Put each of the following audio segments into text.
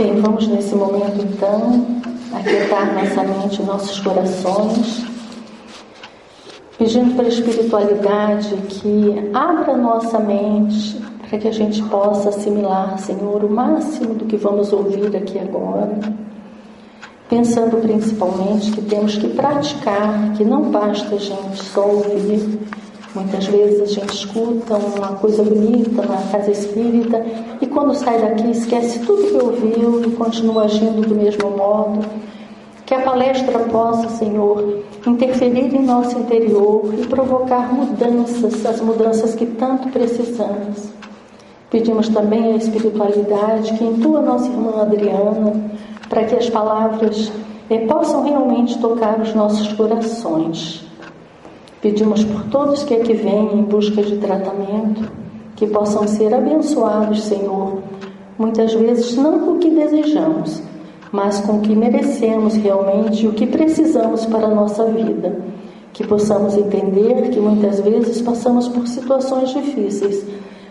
Bem, vamos nesse momento então aquietar nossa mente, nossos corações, pedindo para a espiritualidade que abra nossa mente para que a gente possa assimilar, Senhor, o máximo do que vamos ouvir aqui agora, pensando principalmente que temos que praticar, que não basta a gente só ouvir. Muitas vezes a gente escuta uma coisa bonita na casa espírita e quando sai daqui esquece tudo que ouviu e continua agindo do mesmo modo. Que a palestra possa, Senhor, interferir em nosso interior e provocar mudanças, as mudanças que tanto precisamos. Pedimos também à espiritualidade que intua nossa irmã Adriana para que as palavras possam realmente tocar os nossos corações. Pedimos por todos que aqui vêm em busca de tratamento, que possam ser abençoados, Senhor, muitas vezes não com o que desejamos, mas com o que merecemos realmente e o que precisamos para a nossa vida. Que possamos entender que muitas vezes passamos por situações difíceis,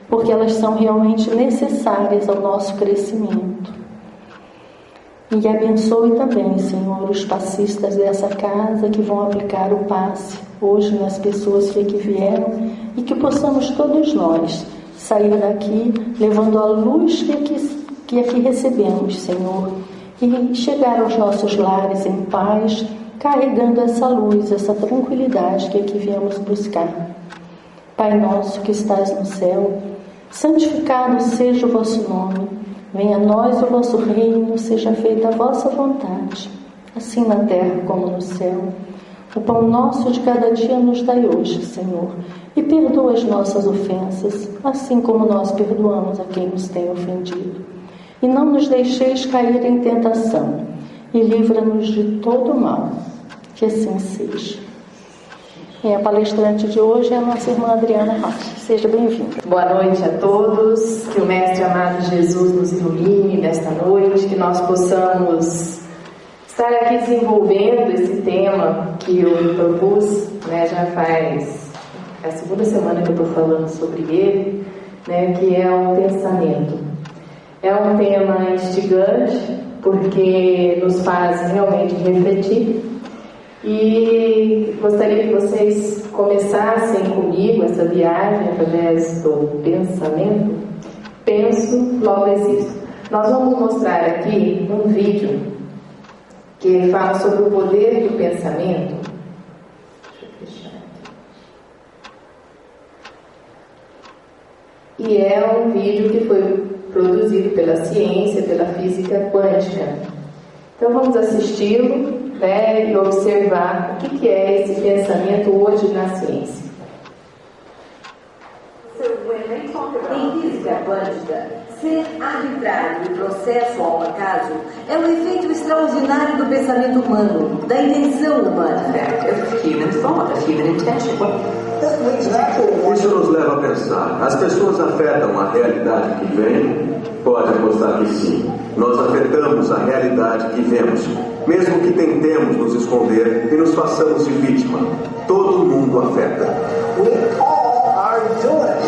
porque elas são realmente necessárias ao nosso crescimento. E abençoe também, Senhor, os passistas dessa casa que vão aplicar o passe hoje nas pessoas que aqui vieram e que possamos todos nós sair daqui levando a luz que aqui recebemos, Senhor, e chegar aos nossos lares em paz, carregando essa luz, essa tranquilidade que aqui viemos buscar. Pai nosso que estás no céu, santificado seja o vosso nome. Venha a nós o vosso reino, seja feita a vossa vontade, assim na terra como no céu. O pão nosso de cada dia nos dai hoje, Senhor, e perdoa as nossas ofensas, assim como nós perdoamos a quem nos tem ofendido. E não nos deixeis cair em tentação, e livra-nos de todo o mal. Que assim seja. A palestrante de hoje é a nossa irmã Adriana Rocha. Seja bem-vinda. Boa noite a todos. Que o Mestre amado Jesus nos ilumine nesta noite, que nós possamos estar aqui desenvolvendo esse tema que eu propus, já faz a segunda semana que eu estou falando sobre ele, que é o pensamento. É um tema instigante, porque nos faz realmente refletir. E gostaria que vocês começassem comigo essa viagem através do pensamento. Penso, logo existo. Nós vamos mostrar aqui um vídeo que fala sobre o poder do pensamento. Deixa eu fechar aqui. E é um vídeo que foi produzido pela ciência, pela física quântica. Então vamos assisti-lo, e observar o que é esse pensamento hoje na ciência. Em física quântica, ser arbitrário do processo ao acaso é um efeito extraordinário do pensamento humano, da intenção humana. Isso nos leva a pensar: as pessoas afetam a realidade que vem? Pode apostar que sim. Nós afetamos a realidade que vemos, mesmo que tentemos nos esconder e nos façamos de vítima. Todo mundo afeta. We all are doing.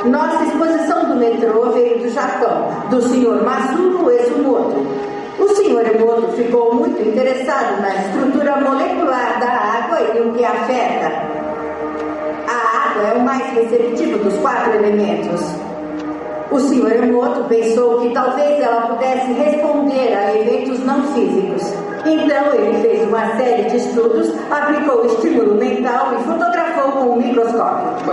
Nossa exposição do metrô veio do Japão, do Sr. Masuro Esumoto. O Sr. Emoto ficou muito interessado na estrutura molecular da água e o que a afeta. A água é o mais receptivo dos 4 elementos. O Sr. Emoto pensou que talvez ela pudesse responder a eventos não físicos. Então ele fez uma série de estudos, aplicou estímulo mental e fotografou com um microscópio.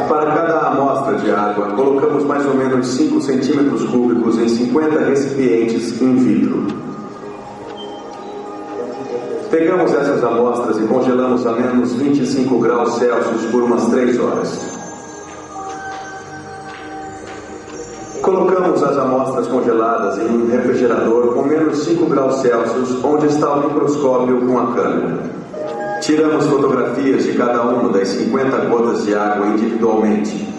Para cada amostra de água, colocamos mais ou menos 5 centímetros cúbicos em 50 recipientes in vitro. Pegamos essas amostras e congelamos a menos 25 graus Celsius por umas 3 horas. Colocamos as amostras congeladas em um refrigerador com menos 5 graus Celsius, onde está o microscópio com a câmera. Tiramos fotografias de cada uma das 50 gotas de água individualmente.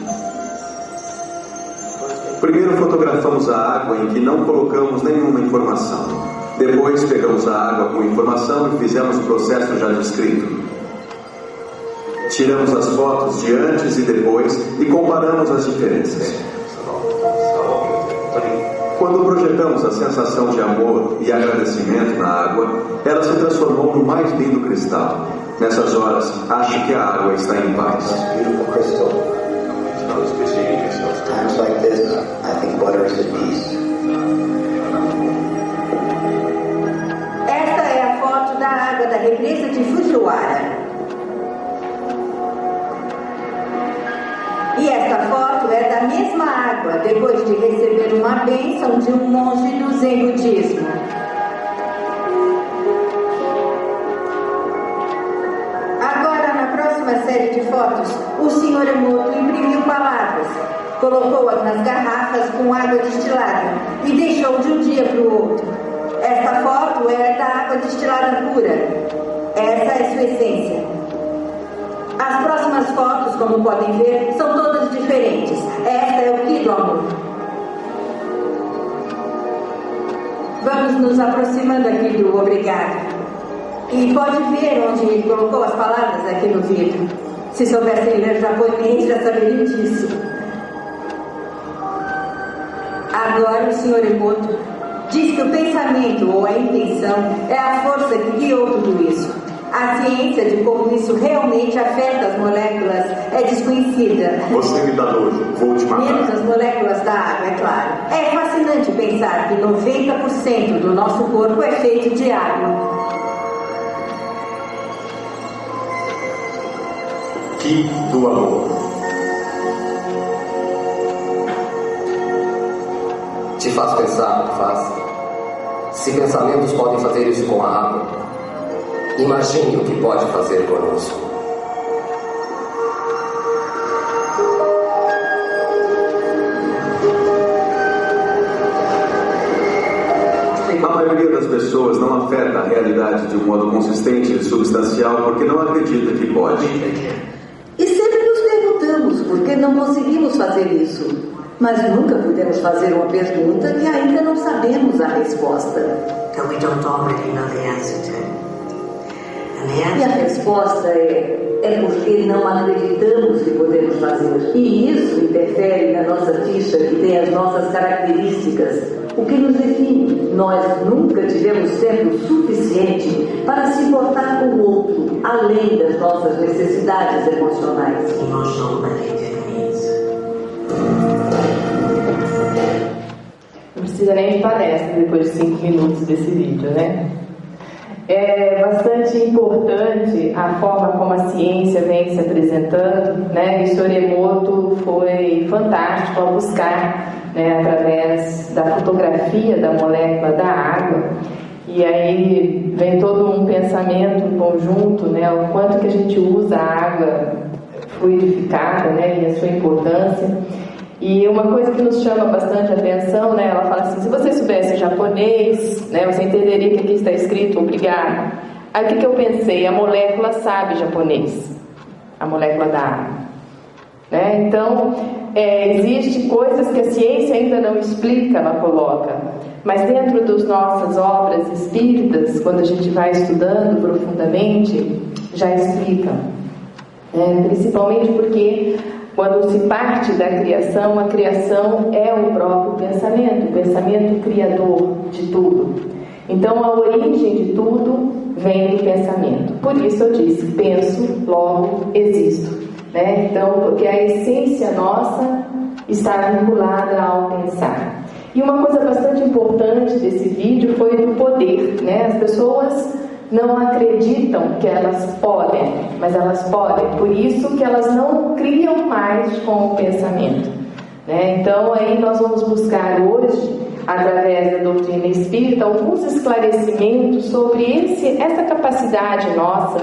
Primeiro fotografamos a água em que não colocamos nenhuma informação. Depois pegamos a água com informação e fizemos o processo já descrito. Tiramos as fotos de antes e depois e comparamos as diferenças. Quando projetamos a sensação de amor e agradecimento na água, ela se transformou no mais lindo cristal. Nessas horas, acho que a água está em paz. Times like this, I think water is at peace. Esta é a foto da água da represa de Fujiwara. E esta foto é da mesma água, depois de receber uma bênção de um monge do Zen budismo. Agora, na próxima série de fotos, o Sr. Emoto imprimiu palavras, colocou-as nas garrafas com água destilada e deixou de um dia para o outro. Esta foto é da água destilada pura. Essa é sua essência. As próximas fotos, como podem ver, são todas diferentes. Esta é o Ki do amor. Vamos nos aproximando aqui do obrigado. E pode ver onde ele colocou as palavras aqui no vidro. Se soubessem ler japonês, já saberiam disso. Agora o Sr. Emoto diz que o pensamento ou a intenção é a força que guiou tudo isso. A ciência de como isso realmente afeta as moléculas é desconhecida. Você me dá nojo, vou te matar. Menos as moléculas da água, é claro. É fascinante pensar que 90% do nosso corpo é feito de água. Ki do amor. Te faz pensar, faz. Se pensamentos podem fazer isso com a água, imagine o que pode fazer conosco. A maioria das pessoas não afeta a realidade de um modo consistente e substancial porque não acredita que pode. E sempre nos perguntamos por que não conseguimos fazer isso. Mas nunca podemos fazer uma pergunta que ainda não sabemos a resposta. That we don't already know the answer to. E a resposta é porque não acreditamos que podemos fazer. E isso interfere na nossa ficha que tem as nossas características, o que nos define. Nós nunca tivemos tempo suficiente para se importar com o outro, além das nossas necessidades emocionais. Emotional basic needs. Não precisa nem de palestra depois de 5 minutos desse vídeo, né? É bastante importante a forma como a ciência vem se apresentando, né? O Sr. Emoto foi fantástico ao buscar, né, através da fotografia da molécula da água, e aí vem todo um pensamento em conjunto, né? O quanto que a gente usa a água fluidificada, né? E a sua importância. E uma coisa que nos chama bastante atenção, né, ela fala assim, se você soubesse japonês, né, você entenderia que aqui está escrito obrigado. Aí o que eu pensei? A molécula sabe japonês, a molécula da água, né? Então, existe coisas que a ciência ainda não explica, ela coloca, mas dentro das nossas obras espíritas, quando a gente vai estudando profundamente, já explica, principalmente porque quando se parte da criação, a criação é o próprio pensamento, o pensamento criador de tudo. Então, a origem de tudo vem do pensamento. Por isso eu disse, penso, logo existo, né? Então, porque a essência nossa está vinculada ao pensar. E uma coisa bastante importante desse vídeo foi do poder, né? As pessoas não acreditam que elas podem, mas elas podem. Por isso que elas não criam mais com o pensamento, né? Então aí nós vamos buscar hoje, através da doutrina espírita, alguns esclarecimentos sobre essa capacidade nossa,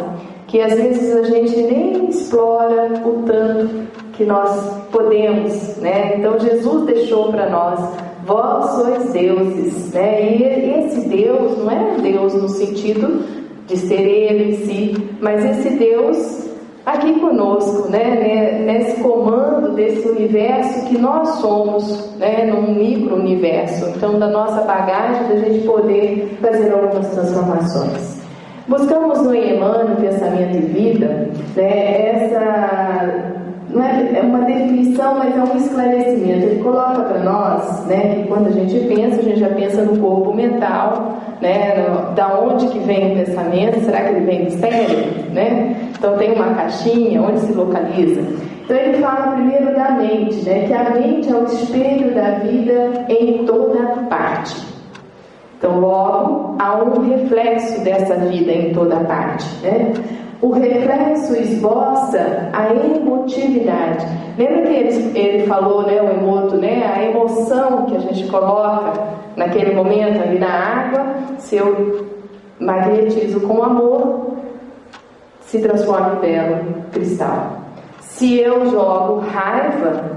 que às vezes a gente nem explora o tanto que nós podemos, né? Então Jesus deixou para nós, vós sois deuses, né? E esse Deus não é Deus no sentido de ser Ele em si, mas esse Deus aqui conosco, né, nesse comando desse universo que nós somos, né, num micro-universo. Então, da nossa bagagem, da gente poder fazer algumas transformações. Buscamos no Emmanuel, Pensamento e Vida, né, essa... não é uma definição, mas é um esclarecimento. Ele coloca para nós, né, que quando a gente já pensa no corpo mental, né, da onde que vem o pensamento, será que ele vem do cérebro, né? Então tem uma caixinha, onde se localiza. Então ele fala primeiro da mente, né, que a mente é o espelho da vida em toda parte. Então logo há um reflexo dessa vida em toda parte, né? O reflexo esboça a emotividade. Lembra que ele falou, né, o emoto, né, a emoção que a gente coloca naquele momento ali na água, se eu magnetizo com amor, se transforma em belo cristal. Se eu jogo raiva,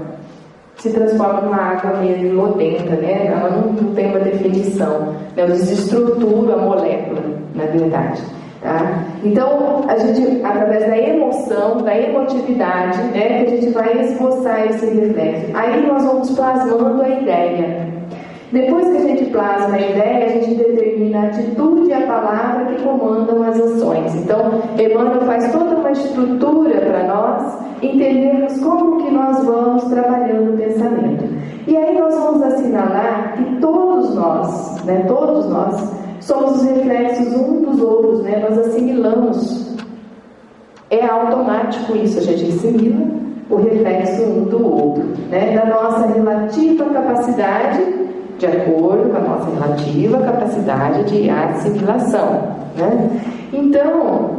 se transforma numa água meio lodenta, né? Ela não tem uma definição, né? Eu desestruturo a molécula, na verdade. Tá? Então, a gente, através da emoção, da emotividade, né, que a gente vai esboçar esse reflexo. Aí nós vamos plasmando a ideia. Depois que a gente plasma a ideia, a gente determina a atitude e a palavra que comandam as ações. Então, Emmanuel faz toda uma estrutura para nós entendermos como que nós vamos trabalhando o pensamento. E aí nós vamos assinalar que todos nós, né, todos nós, somos os reflexos uns dos outros, né? Nós assimilamos. É automático isso, a gente assimila o reflexo um do outro, né? Da nossa relativa capacidade, de acordo com a nossa relativa capacidade de assimilação, né? Então,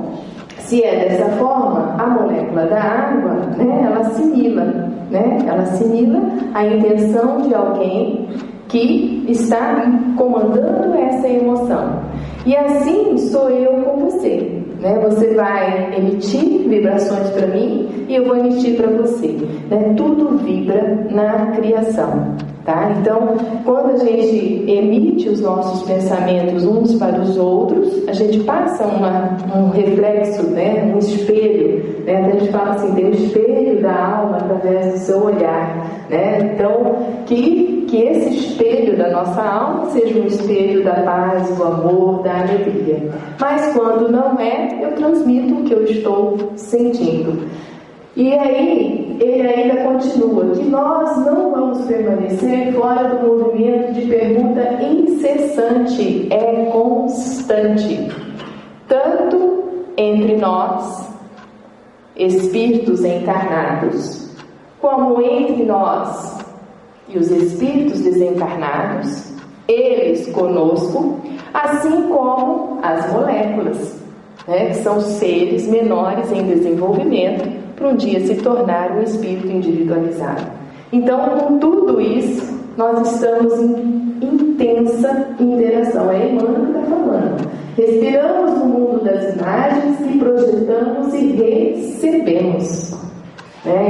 se é dessa forma, a molécula da água, né, ela assimila, né? Ela assimila a intenção de alguém que está comandando essa emoção. E assim sou eu com você, né? Você vai emitir vibrações para mim e eu vou emitir para você, né? Tudo vibra na criação, tá? Então, quando a gente emite os nossos pensamentos uns para os outros, a gente passa um reflexo, né? Um espelho, né? A gente fala assim, tem o espelho da alma através do seu olhar, né? Então, que esse espelho da nossa alma seja um espelho da paz, do amor, da alegria. Mas quando não é, eu transmito o que eu estou sentindo. E aí, ele ainda continua, que nós não vamos permanecer fora do movimento de pergunta incessante, é constante. Tanto entre nós, espíritos encarnados, como entre nós e os espíritos desencarnados, eles conosco, assim como as moléculas, né, que são seres menores em desenvolvimento, para um dia se tornar um espírito individualizado. Então, com tudo isso, nós estamos em intensa interação. É Emmanuel que está falando. Respiramos no mundo das imagens e projetamos e recebemos.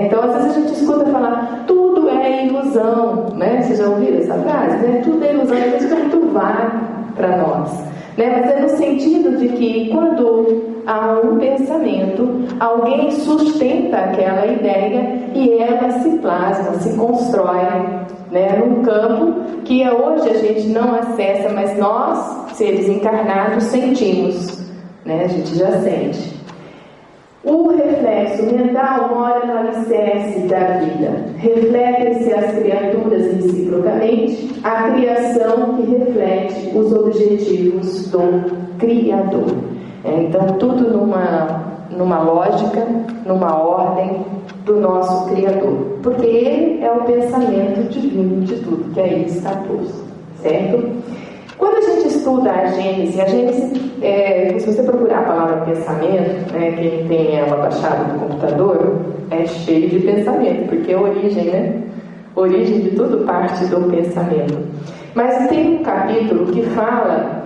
Então, às vezes a gente escuta falar, tudo é ilusão, né? Vocês já ouviram essa frase? Né? Tudo é ilusão, às vezes é muito vago para nós. Né? Mas é no sentido de que quando há um pensamento, alguém sustenta aquela ideia e ela se plasma, se constrói, né? Num campo que hoje a gente não acessa, mas nós, seres encarnados, sentimos, né? A gente já sente. O reflexo mental mora no alicerce da vida. Refletem-se as criaturas reciprocamente, a criação que reflete os objetivos do Criador. Então, tudo numa lógica, numa ordem do nosso Criador. Porque Ele é o pensamento divino de tudo, que aí está posto, certo? Quando a gente estuda a Gênese, se você procurar a palavra pensamento, né, quem tem ela baixada no computador, é cheio de pensamento, porque é origem, né? Origem de tudo parte do pensamento. Mas tem um capítulo que fala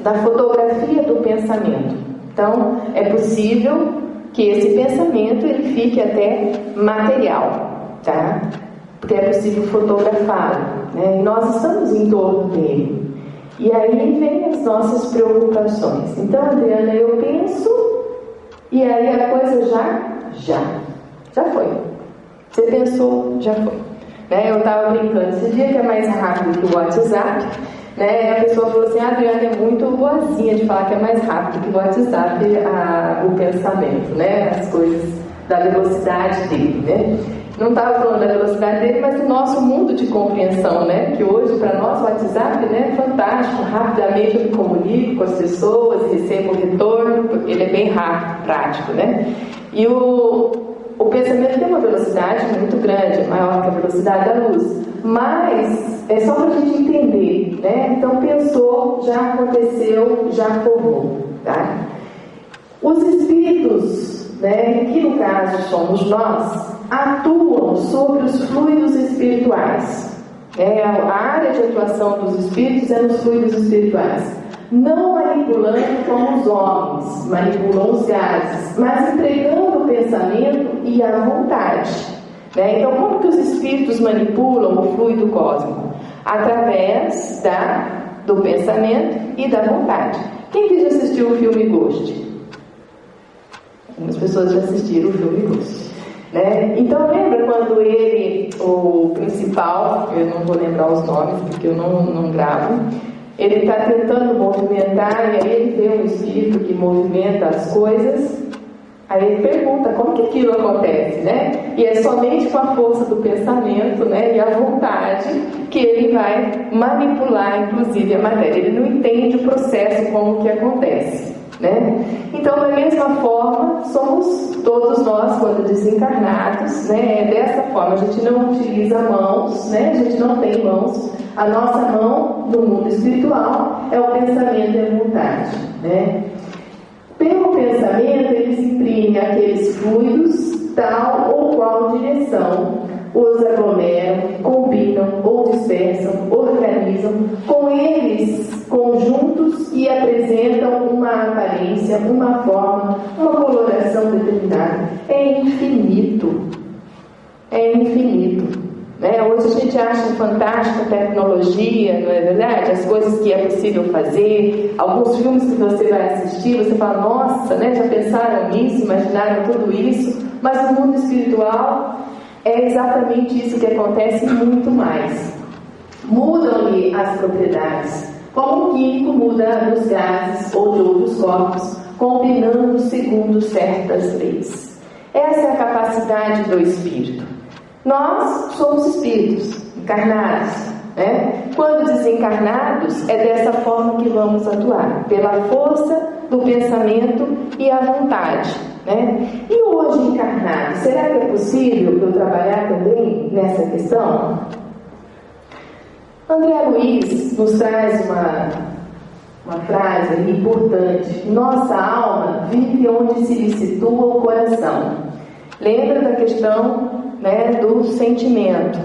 da fotografia do pensamento. Então, é possível que esse pensamento ele fique até material, tá? Porque é possível fotografá-lo, né? E nós estamos em torno dele. E aí vem as nossas preocupações. Então, Adriana, eu penso e aí a coisa já Já foi. Você pensou, já foi. Né? Eu estava brincando esse dia que é mais rápido que o WhatsApp. Né? E a pessoa falou assim, a Adriana é muito boazinha de falar que é mais rápido que o WhatsApp o pensamento, né? As coisas da velocidade dele, né? Não estava falando da velocidade dele, mas do nosso mundo de compreensão, né? Que hoje, para nós, o WhatsApp, né, é fantástico. Rapidamente eu me comunico com as pessoas, recebo retorno, ele é bem rápido, prático, né? E o pensamento tem uma velocidade muito grande, maior que a velocidade da luz. Mas é só para a gente entender, né? Então pensou, já aconteceu, já formou, tá? Os espíritos, né, que no caso somos nós, atuam sobre os fluidos espirituais. A área de atuação dos espíritos é nos fluidos espirituais. Não manipulando como os homens manipulam os gases, mas empregando o pensamento e a vontade. Então, como que os espíritos manipulam o fluido cósmico? Através do pensamento e da vontade. Quem que já assistiu o filme Ghost? Algumas pessoas já assistiram o filme Ghost. Então, lembra quando o principal, eu não vou lembrar os nomes porque eu não gravo, ele está tentando movimentar e aí ele vê um espírito que movimenta as coisas. Aí ele pergunta como que aquilo acontece, né? E é somente com a força do pensamento, né, e a vontade que ele vai manipular, inclusive, a matéria. Ele não entende o processo como que acontece, né? Então, da mesma forma, somos todos nós, quando desencarnados, né? Dessa forma, a gente não utiliza mãos, né? A gente não tem mãos. A nossa mão, no mundo espiritual, é o pensamento e a vontade, né? Pelo pensamento, eles imprimem aqueles fluidos, tal ou qual direção, os aglomeram, combinam ou dispersam, organizam, com eles conjuntos e apresentam uma aparência, uma forma, uma coloração determinada. É infinito. É infinito. Hoje a gente acha fantástica a tecnologia, não é verdade? As coisas que é possível fazer, alguns filmes que você vai assistir, você fala, nossa, né? Já pensaram nisso, imaginaram tudo isso, mas no mundo espiritual é exatamente isso que acontece e muito mais. Mudam-lhe as propriedades, como o químico muda os gases ou de outros corpos, combinando segundo certas leis. Essa é a capacidade do espírito. Nós somos espíritos encarnados, né? Quando desencarnados, é dessa forma que vamos atuar, pela força do pensamento e a vontade, né? E hoje encarnado, será que é possível eu trabalhar também nessa questão? André Luiz nos traz uma frase importante: nossa alma vive onde se lhe situa o coração. Lembra da questão, né, do sentimento,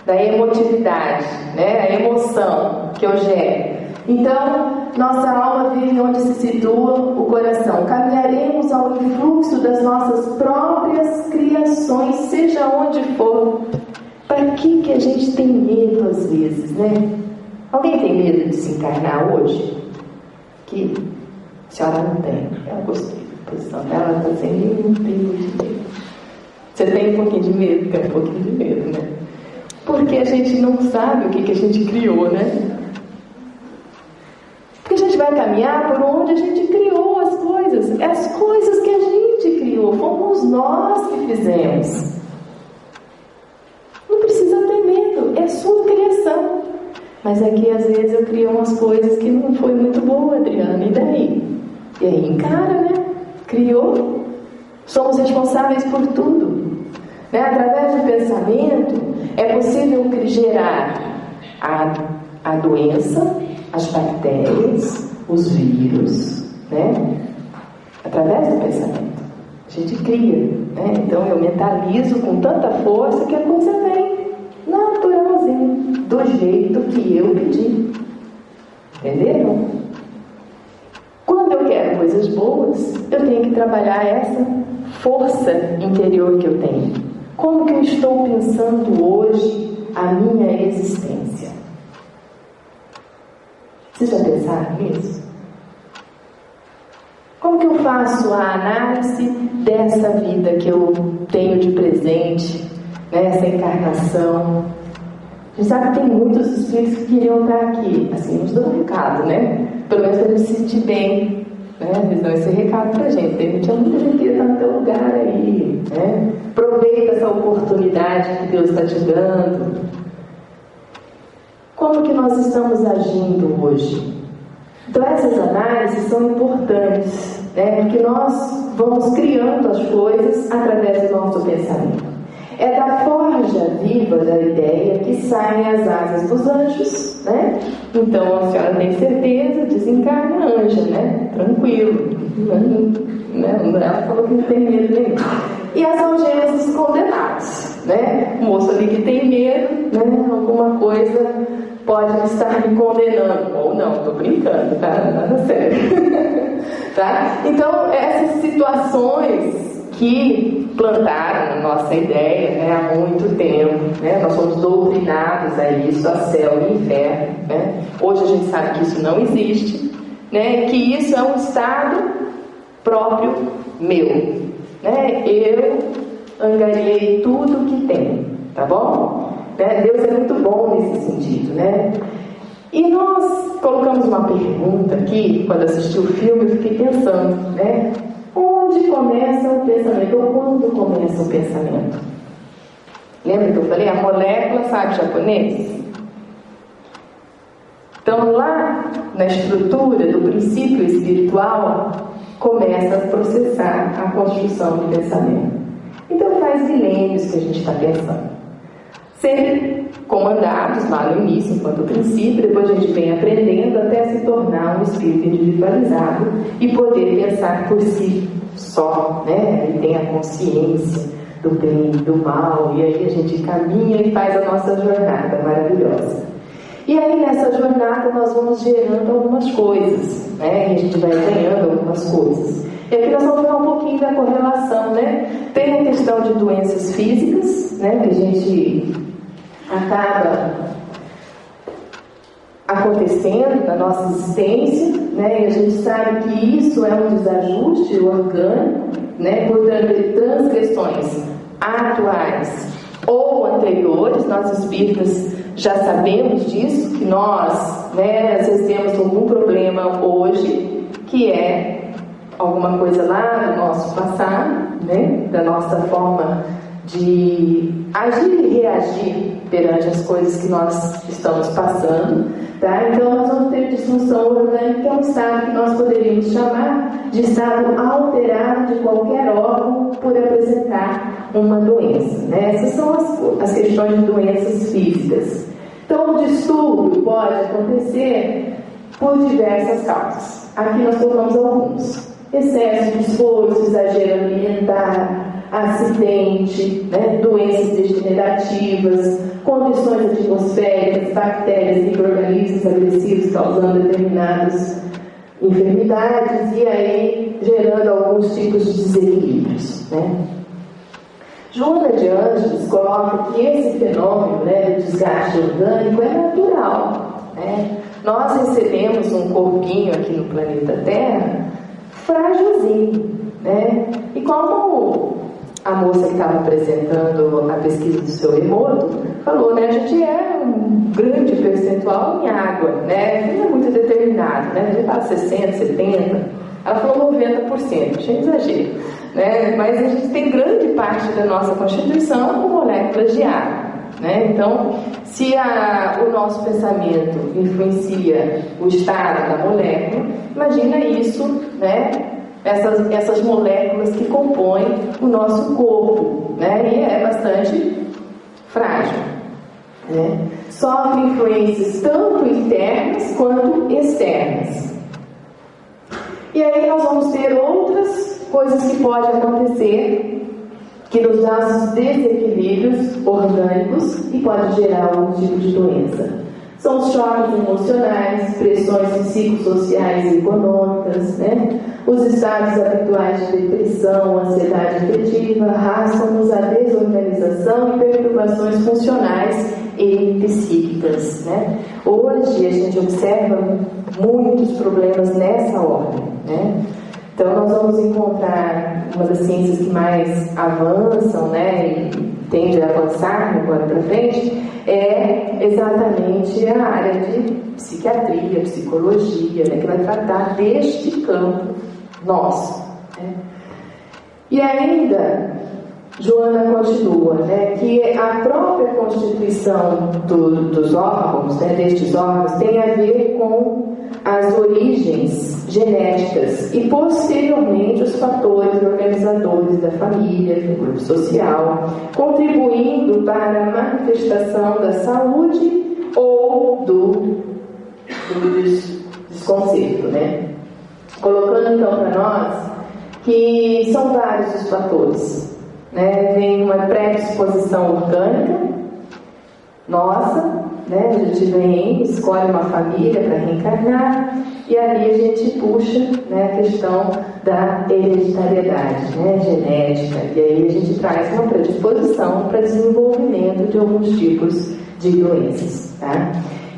da emotividade, né, a emoção que eu gero. Então, nossa alma vive onde se situa o coração. Caminharemos ao influxo das nossas próprias criações, seja onde for. Para que a gente tem medo às vezes, né? Alguém tem medo de se encarnar hoje? Que a senhora não tem. Eu gostei da posição dela, está dizendo, eu não tenho muito medo. Você tem um pouquinho de medo, tem um pouquinho de medo, né? Porque a gente não sabe o que a gente criou, né? Porque a gente vai caminhar por onde a gente criou as coisas. As coisas que a gente criou, fomos nós que fizemos. Não precisa ter medo, é sua criação. Mas é que às vezes eu crio umas coisas que não foi muito boa, Adriana, e daí? E aí encara, né? Criou. Somos responsáveis por tudo. Né? Através do pensamento é possível gerar a doença, as bactérias, os vírus, né? Através do pensamento. A gente cria, né? Então eu mentalizo com tanta força que a coisa vem naturalzinho, do jeito que eu pedi. Entenderam? Quando eu quero coisas boas, eu tenho que trabalhar essa força interior que eu tenho. Como que eu estou pensando hoje a minha existência? Vocês já pensaram nisso? Como que eu faço a análise dessa vida que eu tenho de presente, né, essa encarnação. A gente sabe que tem muitos espíritos que queriam estar aqui, assim, nos dão um recado, né? Pelo menos para a gente se sentir bem, né? Eles dão esse recado pra gente. Tem muita gente que está no teu lugar aí, né? Aproveita essa oportunidade que Deus está te dando. Como que nós estamos agindo hoje? Então essas análises são importantes, né? Porque nós vamos criando as coisas através do nosso pensamento. É da forja viva da ideia que saem as asas dos anjos, né? Então a senhora tem certeza, desencarna anja, né? Tranquilo, né? Ela falou que não tem medo nenhum. E as algemas dos condenados, né? O moço ali que tem medo, né? Alguma coisa pode estar me condenando, ou não, tô brincando, tá? Nada sério. Tá? Então essas situações que plantaram a nossa ideia, né, há muito tempo, né, nós somos doutrinados a isso, a céu e inferno, né? Hoje a gente sabe que isso não existe, né, que isso é um estado próprio meu, né? Eu angariei tudo que tem, tá bom? Né? Deus é muito bom nesse sentido, né? E nós colocamos uma pergunta aqui, quando assisti o filme, eu fiquei pensando, né? Onde começa o pensamento? Ou quando começa o pensamento? Lembra que eu falei? A molécula sabe japonês? Então lá na estrutura do princípio espiritual começa a processar a construção do pensamento. Então faz milênios que a gente está pensando. Sempre comandados lá no início, enquanto princípio, depois a gente vem aprendendo até se tornar um espírito individualizado e poder pensar por si só, né? Ele tem a consciência do bem e do mal, e aí a gente caminha e faz a nossa jornada maravilhosa. E aí nessa jornada nós vamos gerando algumas coisas, né? E a gente vai ganhando algumas coisas. E aqui nós vamos falar um pouquinho da correlação, né? Tem a questão de doenças físicas, né? Que a gente acaba acontecendo na nossa existência, né? E a gente sabe que isso é um desajuste orgânico, né? Por transgressões atuais ou anteriores. Nós espíritas já sabemos disso, que nós, né, às vezes temos algum problema hoje, que é alguma coisa lá no nosso passado, né? Da nossa forma de agir e reagir perante as coisas que nós estamos passando, tá? Então nós vamos ter disfunção orgânica, que é um estado que nós poderíamos chamar de estado alterado de qualquer órgão por apresentar uma doença, né? Essas são as questões de doenças físicas. Então o distúrbio pode acontecer por diversas causas. Aqui nós colocamos alguns: excesso de esforço, exagero alimentar, acidente, né, doenças degenerativas, condições atmosféricas, bactérias e micro-organismos agressivos causando determinadas enfermidades e aí gerando alguns tipos de desequilíbrios, né? Joana de Ângeles coloca que esse fenômeno, né, do desgaste orgânico é natural, né? Nós recebemos um corpinho aqui no planeta Terra frágilzinho, né? E como a moça que estava apresentando a pesquisa do seu Emoto falou, né? A gente é um grande percentual em água, né? Não é muito determinado, né? A gente fala 60%, 70%. Ela falou 90%, achei exagero, né? Mas a gente tem grande parte da nossa constituição com moléculas de água, né? Então, se o nosso pensamento influencia o estado da molécula, imagina isso, né? Essas moléculas que compõem o nosso corpo, né? E é bastante frágil, né? Sofre influências tanto internas quanto externas. E aí nós vamos ter outras coisas que podem acontecer que nos dá desequilíbrios orgânicos e pode gerar algum tipo de doença. São os choques emocionais, pressões psicossociais e econômicas, né? Os estados habituais de depressão, ansiedade afetiva, arrastam-nos a desorganização e perturbações funcionais e psíquicas, né? Hoje a gente observa muitos problemas nessa ordem, né? Então nós vamos encontrar uma das ciências que mais avançam, né, e tende a avançar agora para frente, é exatamente a área de psiquiatria, psicologia, né, que vai tratar deste campo nosso, né? E ainda Joana continua, né, que a própria constituição dos órgãos, né, destes órgãos, tem a ver com as origens genéticas e posteriormente os fatores organizadores da família, do grupo social, contribuindo para a manifestação da saúde ou do desconcerto, né? Colocando então para nós que são vários os fatores, né? Vem uma predisposição orgânica nossa, né? A gente vem, escolhe uma família para reencarnar e ali a gente puxa, né, a questão da hereditariedade, né, genética, e aí a gente traz uma predisposição para desenvolvimento de alguns tipos de doenças, tá?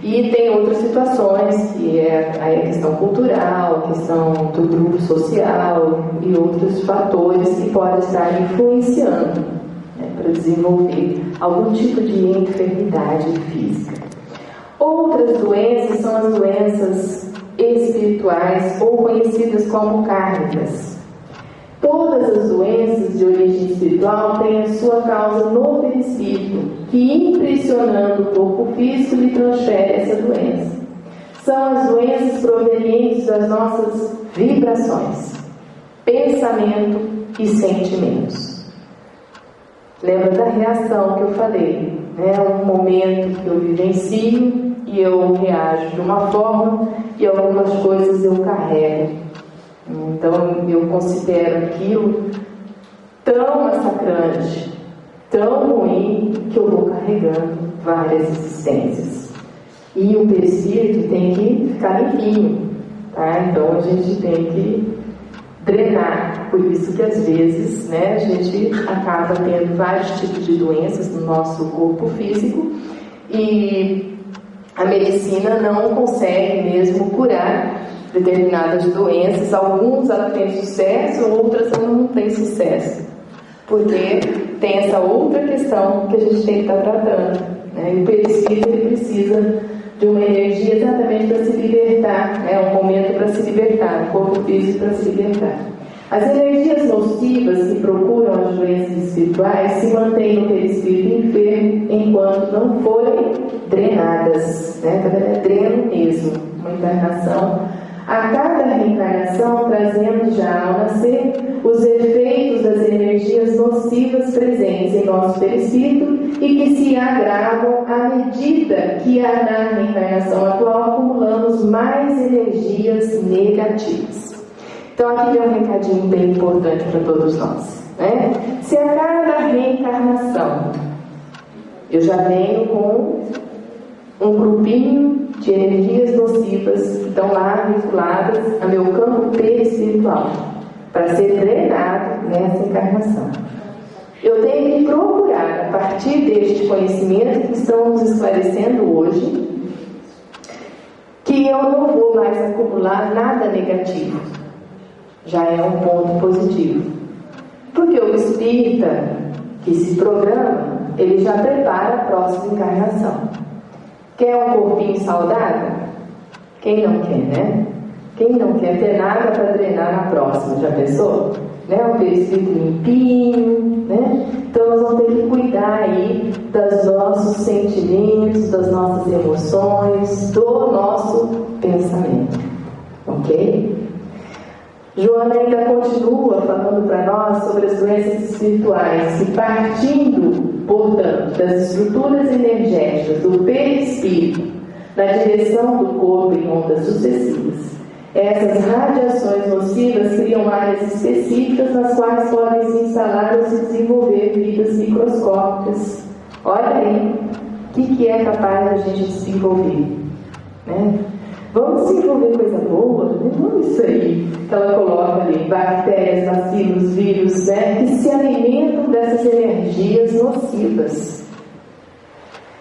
E tem outras situações, que é a questão cultural, a questão do grupo social e outros fatores que podem estar influenciando, né, para desenvolver algum tipo de enfermidade física. Outras doenças são as doenças espirituais ou conhecidas como kármicas. Todas as doenças de origem espiritual têm a sua causa no perispírito, que impressionando o corpo físico lhe transfere essa doença. São as doenças provenientes das nossas vibrações, pensamento e sentimentos. Lembra da reação que eu falei, né? Um momento que eu vivencio e eu reajo de uma forma e algumas coisas eu carrego. Então eu considero aquilo tão massacrante, tão ruim, que eu vou carregando várias existências. E o perispírito tem que ficar limpinho, tá? Então a gente tem que drenar. Por isso que às vezes, né, a gente acaba tendo vários tipos de doenças no nosso corpo físico e a medicina não consegue mesmo curar determinadas doenças. Alguns ela tem sucesso, outras ela não tem sucesso, porque tem essa outra questão que a gente tem que estar tratando, né? E o perispírito ele precisa de uma energia exatamente para se libertar, né? Um momento para se libertar, o corpo físico para se libertar. As energias nocivas que procuram as doenças espirituais se mantêm no perispírito enfermo enquanto não forem drenadas, né? É dreno mesmo, uma encarnação. A cada reencarnação trazemos já ao nascer os efeitos das energias nocivas presentes em nosso perispírito e que se agravam à medida que na reencarnação atual acumulamos mais energias negativas. Então aqui tem um recadinho bem importante para todos nós, né? Se a cada reencarnação eu já venho com um grupinho de energias nocivas que estão lá vinculadas a meu campo perispiritual para ser drenado nessa encarnação, eu tenho que procurar, a partir deste conhecimento que estamos esclarecendo hoje, que eu não vou mais acumular nada negativo. Já é um ponto positivo, porque o espírita que se programa, ele já prepara a próxima encarnação. Quer um corpinho saudável? Quem não quer, né? Quem não quer ter nada para drenar na próxima? Já pensou? Né? Um perispírito limpinho, né? Então nós vamos ter que cuidar aí dos nossos sentimentos, das nossas emoções, do nosso pensamento, ok? Joana ainda continua falando para nós sobre as doenças espirituais, que partindo, portanto, das estruturas energéticas do perispírito na direção do corpo em ondas sucessivas, essas radiações nocivas criam áreas específicas nas quais podem se instalar ou se desenvolver vidas microscópicas. Olha aí, o que é capaz da gente desenvolver, né? Vamos desenvolver coisa boa, né? Não isso aí que ela coloca ali, bactérias, bacilos, vírus, né? Que se alimentam dessas energias nocivas.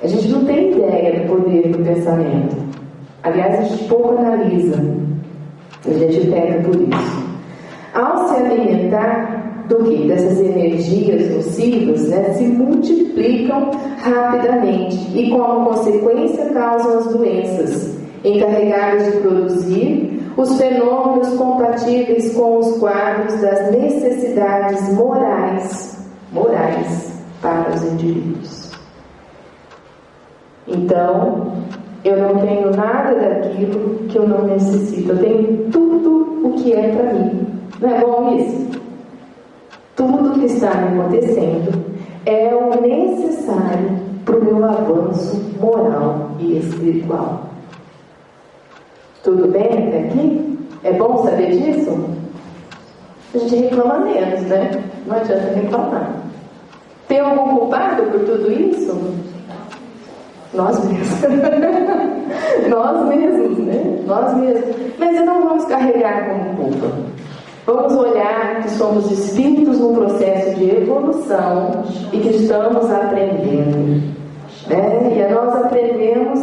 A gente não tem ideia do poder do pensamento. Aliás, a gente pouco analisa. A gente peca por isso. ao se alimentar do que? Dessas energias nocivas, né, se multiplicam rapidamente e, como consequência, causam as doenças, encarregadas de produzir os fenômenos compatíveis com os quadros das necessidades morais para os indivíduos. Então, eu não tenho nada daquilo que eu não necessito, eu tenho tudo o que é para mim. Não é bom isso? Tudo que está me acontecendo é o necessário para o meu avanço moral e espiritual. Tudo bem até aqui? É bom saber disso? A gente reclama menos, né? Não adianta reclamar. Tem algum culpado por tudo isso? Nós mesmos. Nós mesmos, né? Nós mesmos. Mas não vamos carregar como culpa. Vamos olhar que somos espíritos num processo de evolução e que estamos aprendendo, né? E nós aprendemos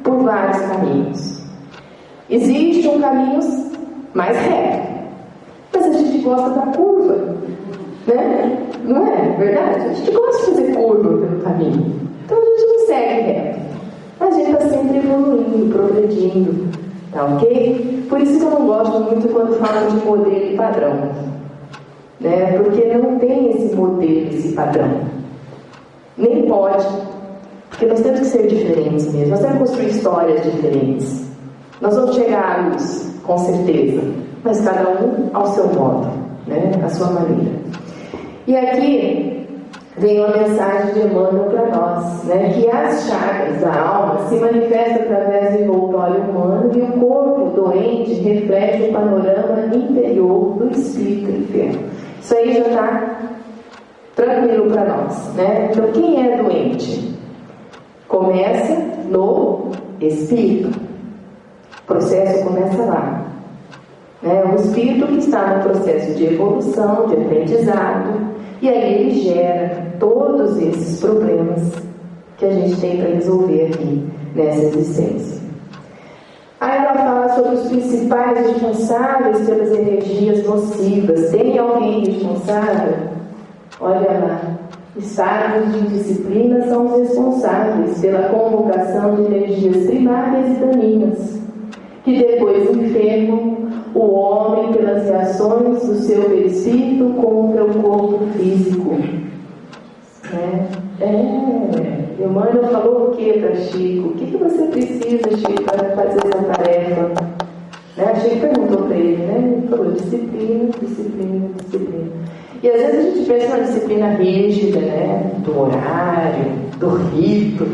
por vários caminhos. Existe um caminho mais reto, mas a gente gosta da curva, né? Não é verdade? A gente gosta de fazer curva pelo caminho. Então a gente não segue reto. A gente está sempre evoluindo, progredindo. Tá ok? Por isso que eu não gosto muito quando falam de modelo e padrão, né? Porque não tem esse modelo, esse padrão. Nem pode. Porque nós temos que ser diferentes mesmo. Nós temos que construir histórias diferentes. Nós vamos chegar à luz, com certeza. Mas cada um ao seu modo, né? À sua maneira. E aqui vem uma mensagem de Emmanuel para nós, né? Que as chagas da alma se manifestam através do envoltório humano e o corpo doente reflete o panorama interior do espírito enfermo. Isso aí já está tranquilo para nós, né? Então, quem é doente? Começa no espírito. O processo começa lá. O espírito que está no processo de evolução, de aprendizado, e aí ele gera todos esses problemas que a gente tem para resolver aqui nessa existência. Aí ela fala sobre os principais responsáveis pelas energias nocivas. Tem alguém responsável? Olha lá. Estados de indisciplina são os responsáveis pela convocação de energias primárias e daninhas, que depois enfermam o homem pelas reações do seu perispírito contra o corpo físico. Emmanuel falou o que para Chico? O que você precisa, Chico, para fazer essa tarefa? Chico perguntou para ele, ele falou disciplina, disciplina, disciplina. E às vezes a gente pensa na disciplina rígida, do horário, do rito,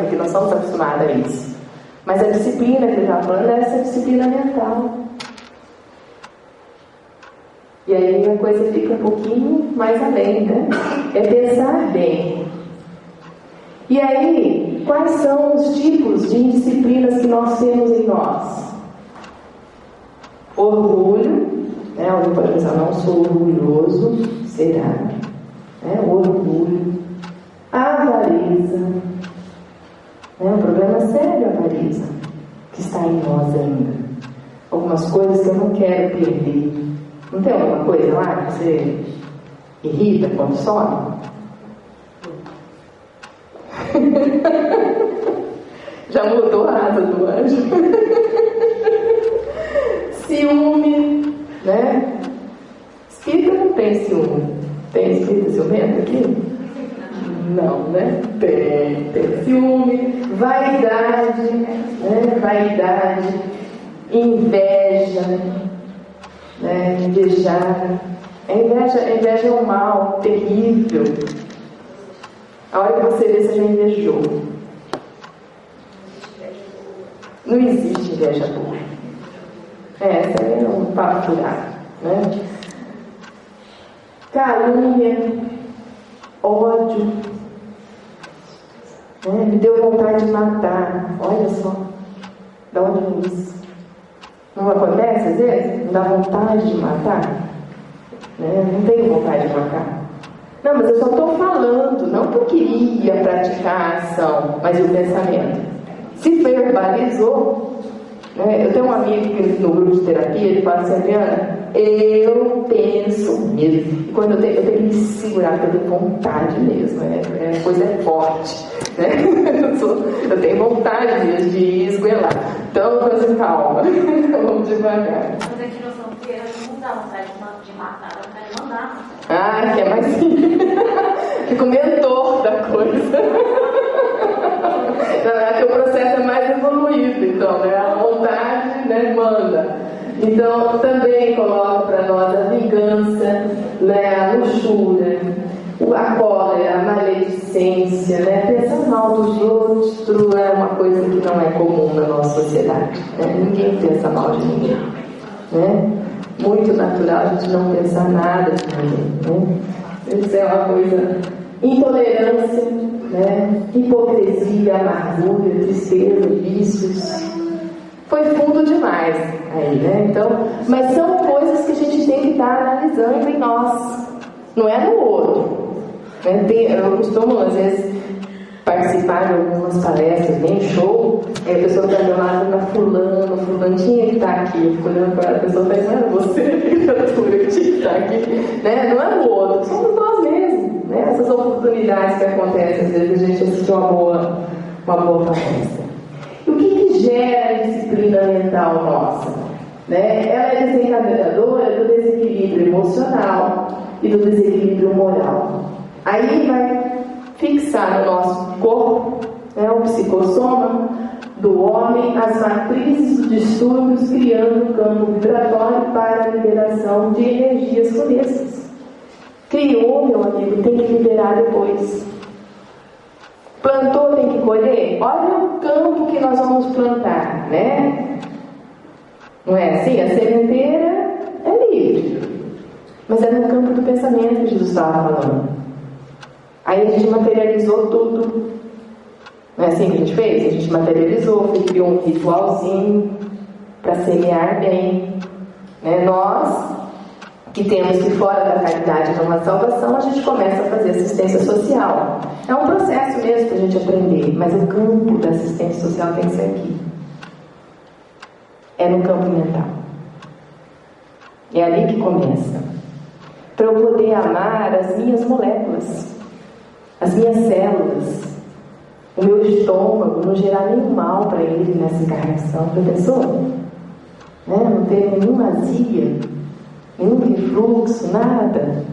porque nós estamos acostumados a isso. Mas a disciplina que ele está falando é essa disciplina mental. E aí a coisa fica um pouquinho mais além, É pensar bem. E aí, quais são os tipos de indisciplinas que nós temos em nós? Orgulho, alguém pode pensar, não sou orgulhoso, será? Orgulho. Avareza. Um problema sério, a avareza, que está em nós ainda. Algumas coisas que eu não quero perder. Não tem alguma coisa lá que você irrita quando some? Já mudou a asa do anjo. Ciúme, Espírita não tem ciúme. Tem espírita ciumento aqui? Não, Tem ciúme, vaidade, Vaidade, inveja, Invejar. A inveja é um mal terrível. A hora que você vê, você já invejou. Não existe inveja boa. Essa é um papo furado, Calúnia, ódio, me deu vontade de matar. Olha só, da onde vem isso? Não acontece às vezes? Não dá vontade de matar? Não tenho vontade de matar. Não, mas eu só estou falando, não que eu queria praticar a ação, mas o pensamento. Se verbalizou, eu tenho um amigo que no grupo de terapia, ele fala assim, Adriana, eu penso mesmo. Quando eu tenho que me segurar, eu tenho vontade mesmo, coisa forte, né? Eu tenho vontade mesmo de esguelar. Então, assim, calma, vamos devagar. Mas aqui no Santeira não dá vontade de matar, dá vontade de mandar. Ah, que é mais fica o mentor da coisa. Na verdade, o processo é mais evoluído, então, né? A vontade, né, manda. Então, também coloca para nós a vingança, né, a luxúria, a cólera, a maledicência, né? Pensar mal dos outros é uma coisa que não é comum na nossa sociedade, né? Ninguém pensa mal de ninguém, né? Muito natural a gente não pensar nada de ninguém, né? Isso é uma coisa... Intolerância, né? Hipocrisia, amargura, tristeza, vícios. Foi fundo demais aí, né? Então, mas são coisas que a gente tem que estar analisando em nós, não é no outro, né? Eu costumo, às vezes, participar de algumas palestras, bem show, aí a pessoa está do lado, fulano tinha que estar aqui. Eu fico olhando para a pessoa e falo, não é você, criatura, que tinha que estar aqui, né? Não é o outro, somos nós mesmos, né? Essas oportunidades que acontecem, às vezes a gente assistiu uma boa palestra. E o que gera a disciplina mental nossa? Né? Ela é desencadeadora do desequilíbrio emocional e do desequilíbrio moral. Aí vai fixar no nosso corpo, né, o psicossoma do homem, as matrizes dos distúrbios, criando um campo vibratório para a liberação de energias funestas. Criou, meu amigo, tem que liberar depois. Plantou, tem que colher. Olha o campo que nós vamos plantar, né? Não é assim? A sementeira é livre, mas é no campo do pensamento que Jesus estava falando. Aí a gente materializou tudo. Não é assim que a gente fez? A gente materializou, criou um ritualzinho para semear bem, né? Nós que temos que fora da caridade não há salvação, a gente começa a fazer assistência social. É um processo mesmo para a gente aprender, mas o campo da assistência social tem que ser aqui. É no campo mental. É ali que começa. Para eu poder amar as minhas moléculas, as minhas células, o meu estômago, não gerar nenhum mal para ele nessa encarnação. Já pensou? Né? Não ter nenhuma azia, nenhum refluxo, nada.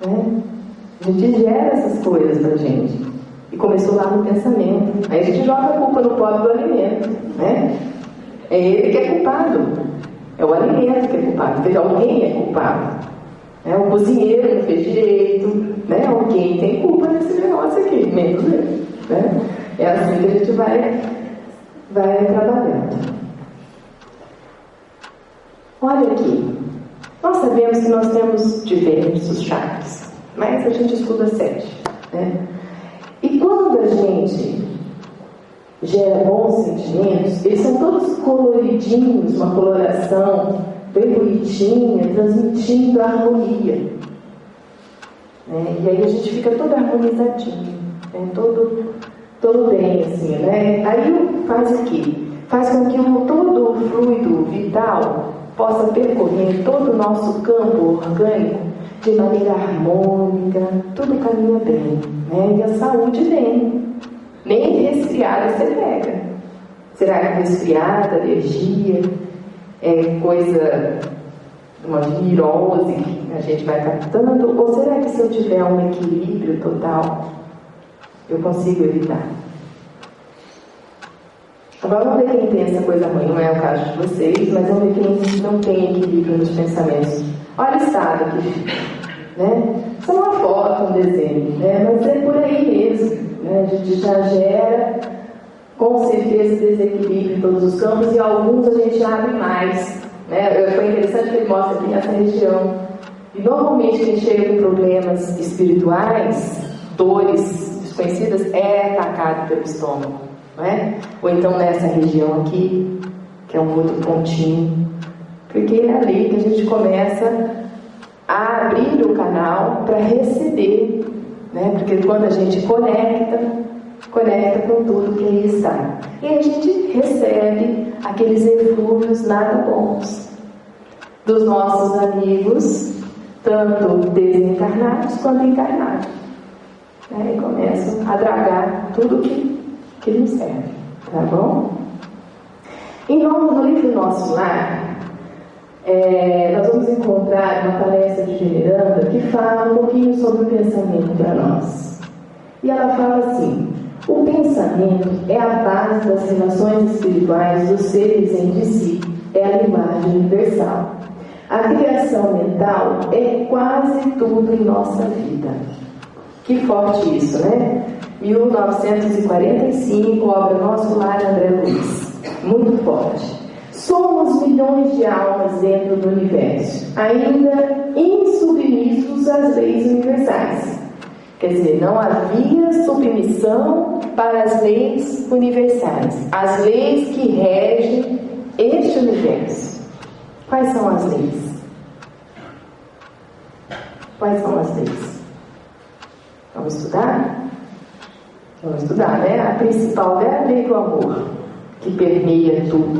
Né? A gente gera essas coisas pra gente. E começou lá no pensamento. Aí a gente joga a culpa no pobre do alimento, né? É ele que é culpado. É o alimento que é culpado. Porque alguém é culpado. O cozinheiro não fez direito, né? Alguém tem culpa nesse negócio aqui, menos ele, né? É assim que a gente vai trabalhando. Olha aqui. Nós sabemos que nós temos diversos chakras, mas a gente estuda 7, né? E quando a gente gera bons sentimentos, eles são todos coloridinhos, uma coloração bem bonitinha, transmitindo a harmonia, né? E aí a gente fica todo harmonizadinho, né? todo bem, assim, né? Aí faz o quê? Faz com que todo o fluido vital possa percorrer todo o nosso campo orgânico de maneira harmônica, tudo caminha bem, né? E a saúde vem. Nem resfriada você pega. Será que resfriada, alergia, é coisa, uma virose que a gente vai captando? Ou será que se eu tiver um equilíbrio total, eu consigo evitar? Agora vamos ver quem tem essa coisa ruim, não é o caso de vocês, mas vamos ver quem não tem equilíbrio nos pensamentos. Olha o estado aqui, né? Isso é uma foto, um desenho, né? Mas é por aí mesmo, né? A gente já gera com certeza desequilíbrio em todos os campos e alguns a gente abre mais, né? Foi interessante que ele mostra aqui nessa região. E normalmente quem chega com problemas espirituais, dores desconhecidas, é atacado pelo estômago. É? Ou então nessa região aqui, que é um outro pontinho, porque é ali que a gente começa a abrir o canal para receber, né? Porque quando a gente conecta com tudo que aí está, e a gente recebe aqueles eflúvios nada bons. dos nossos amigos, tanto desencarnados quanto encarnados. E começam a dragar tudo que nos serve, tá bom? No livro Nosso Lar, nós vamos encontrar uma palestra de Veneranda que fala um pouquinho sobre o pensamento para nós. E ela fala assim: o pensamento é a base das relações espirituais dos seres entre si, é a linguagem universal. A criação mental é quase tudo em nossa vida. Que forte isso, né? 1945, obra Nosso Lar, André Luiz. Muito forte. Somos milhões de almas dentro do universo, ainda insubmissos às leis universais. Quer dizer, não havia submissão para as leis universais, as leis que regem este universo. Quais são as leis? Quais são as leis? Vamos estudar? Vamos estudar, né? A principal é a lei do amor, que permeia tudo,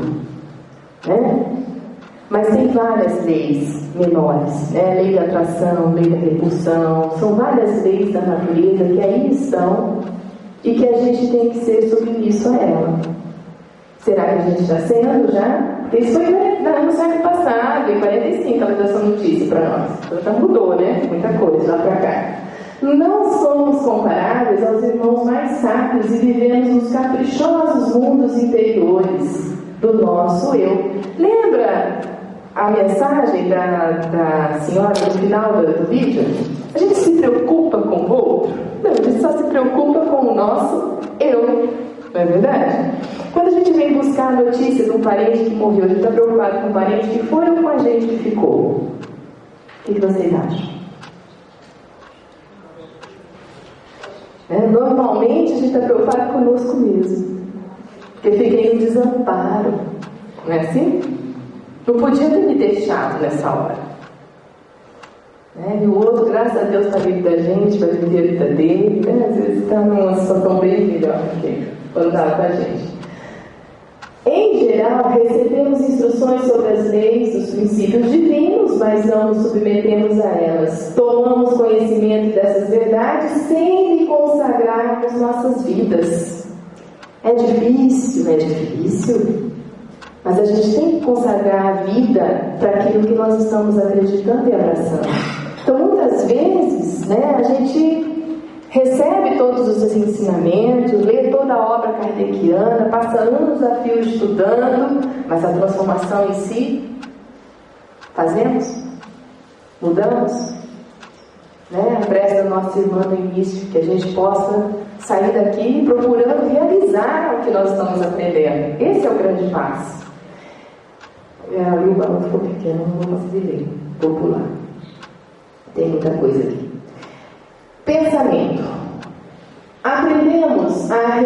né? Mas tem várias leis menores, né? Lei da atração, lei da repulsão, são várias leis da natureza que aí estão e que a gente tem que ser submisso a ela. Será que a gente está sendo já? Porque isso foi no século passado, em 45, ela deu essa notícia para nós. Ela já mudou, né? Muita coisa lá para cá. Não somos comparáveis aos irmãos mais sábios e vivemos nos caprichosos mundos interiores do nosso eu. Lembra a mensagem da senhora no final do vídeo? A gente se preocupa com o outro? Não, a gente só se preocupa com o nosso eu. Não é verdade? Quando a gente vem buscar a notícia de um parente que morreu, a gente está preocupado com o parente que foi ou com a gente que ficou? O que vocês acham? Normalmente a gente está preocupado conosco mesmo, porque fiquei no desamparo, não é assim? Não podia ter me deixado nessa hora, e o outro, graças a Deus, está vivo da gente, vai viver a vida dele, às vezes está numa situação bem melhor do que quando estava com a gente. Em geral, recebemos instruções sobre as leis, os princípios divinos, mas não nos submetemos a elas. Tomamos conhecimento dessas verdades sem lhe consagrarmos nossas vidas. É difícil, mas a gente tem que consagrar a vida para aquilo que nós estamos acreditando e abraçando. Então, muitas vezes, a gente recebe todos os ensinamentos, lê toda a obra kardeciana, passa anos a fio estudando, mas a transformação em si, fazemos? Mudamos? A prece da nossa irmã no início, que a gente possa sair daqui procurando realizar o que nós estamos aprendendo. Esse é o grande passo. Ali o balão ficou pequeno, não vou conseguir ler. Vou pular. Tem muita coisa aqui. Pensamento. Aprendemos a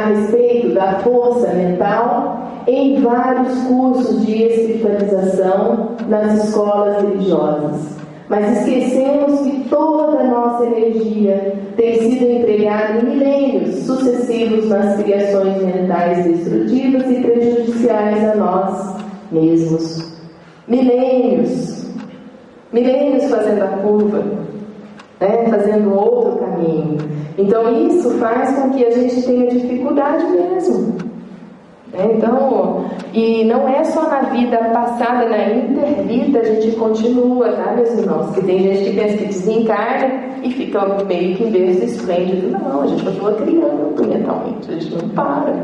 respeito da força mental em vários cursos de espiritualização nas escolas religiosas, mas esquecemos que toda a nossa energia tem sido empregada em milênios sucessivos nas criações mentais destrutivas e prejudiciais a nós mesmos. Milênios fazendo a curva, fazendo outro caminho. Então isso faz com que a gente tenha dificuldade mesmo. Então, e não é só na vida passada, na intervida a gente continua, tá, meus irmãos? Porque tem gente que pensa que desencarna e fica meio que em berço esplêndido. Não, a gente continua criando mentalmente, a gente não para.